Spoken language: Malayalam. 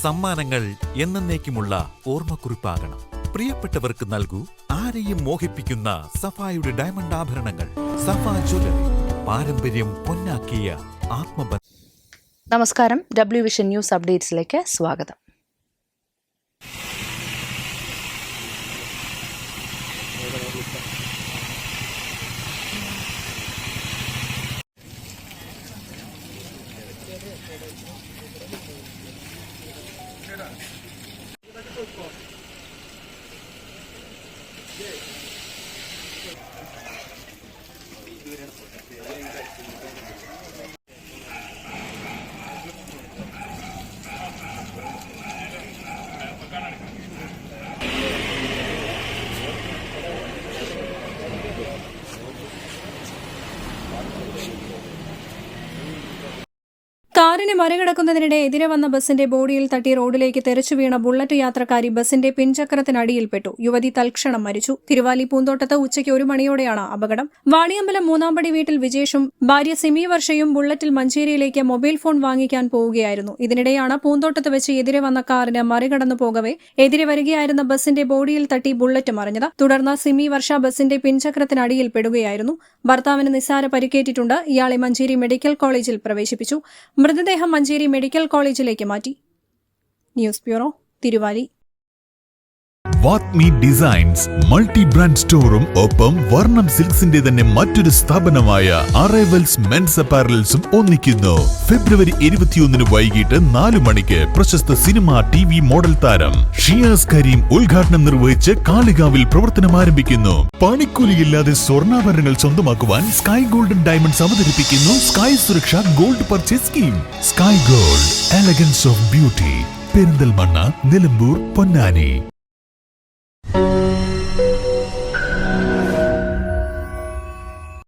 സമ്മാനങ്ങൾ എന്നേക്കുമുള്ള ഓർമ്മക്കുറിപ്പാകണം. പ്രിയപ്പെട്ടവർക്ക് നൽകൂ ആരെയും മോഹിപ്പിക്കുന്ന സഫായുടെ ഡയമണ്ട് ആഭരണങ്ങൾ. സഫ ജ്വല്ലറി, പാരമ്പര്യം പൊന്നാക്കിയ ആത്മബന്ധം. നമസ്കാരം, വിഷൻ ന്യൂസ് അപ്ഡേറ്റ്സിലേക്ക് സ്വാഗതം. കാറിന് മറികടക്കുന്നതിനിടെ എതിരെ വന്ന ബസിന്റെ ബോഡിയിൽ തട്ടി റോഡിലേക്ക് തെറിച്ചു വീണ ബുള്ളറ്റ് യാത്രക്കാരി ബസിന്റെ പിൻചക്രത്തിനടിയിൽപ്പെട്ടു. യുവതി തൽക്ഷണം മരിച്ചു. തിരുവാലി പൂന്തോട്ടത്ത് ഉച്ചയ്ക്ക് 1 മണിയോടെയാണ് അപകടം. വാണിയമ്പലം മൂന്നാമ്പടി വീട്ടിൽ വിജേഷും ഭാര്യ സിമി വർഷയും ബുള്ളറ്റിൽ മഞ്ചേരിയിലേക്ക് മൊബൈൽ ഫോൺ വാങ്ങിക്കാൻ പോവുകയായിരുന്നു. ഇതിനിടെയാണ് പൂന്തോട്ടത്ത് വെച്ച് എതിരെ വന്ന കാറിന് മറികടന്നു പോകവെ എതിരെ വരികയായിരുന്ന ബസിന്റെ ബോഡിയിൽ തട്ടി ബുള്ളറ്റ് മറിഞ്ഞത്. തുടർന്ന് സിമി വർഷ ബസിന്റെ പിൻചക്രത്തിനടിയിൽ പെടുകയായിരുന്നു. ഭർത്താവിന് നിസ്സാര പരിക്കേറ്റിട്ടുണ്ട്. ഇയാളെ മഞ്ചേരി മെഡിക്കൽ കോളേജിൽ പ്രവേശിപ്പിച്ചു. മൃതദേഹം മഞ്ചേരി മെഡിക്കൽ കോളേജിലേക്ക് മാറ്റി. News bureau, Thiruvali. വാത്മി ഡിസൈൻസ് മൾട്ടി ബ്രാൻഡ് സ്റ്റോറും ഒപ്പം വർണ്ണം സിൽക്സിന്റെ തന്നെ മറ്റൊരു സ്ഥാപനമായ അറൈവൽസ് മെൻസ് അപ്പാരൽസും ഒന്നിക്കുന്നു. ഫെബ്രുവരി 21 വൈകിട്ട് 4 മണിക്ക് പ്രശസ്ത സിനിമ TV മോഡൽ താരം ഷിയാസ് കരീം ഉദ്ഘാടനം നിർവഹിച്ച് കാളികാവിൽ പ്രവർത്തനം ആരംഭിക്കുന്നു. പണിക്കൂലിയില്ലാതെ സ്വർണ്ണാഭരണങ്ങൾ സ്വന്തമാക്കുവാൻ സ്കൈ ഗോൾഡൻ ഡയമണ്ട്സ് അവതരിപ്പിക്കുന്നു സ്കൈ സുരക്ഷ gold purchase scheme. Sky gold, elegance of beauty, Perinthalmanna, Nilambur, Ponnani.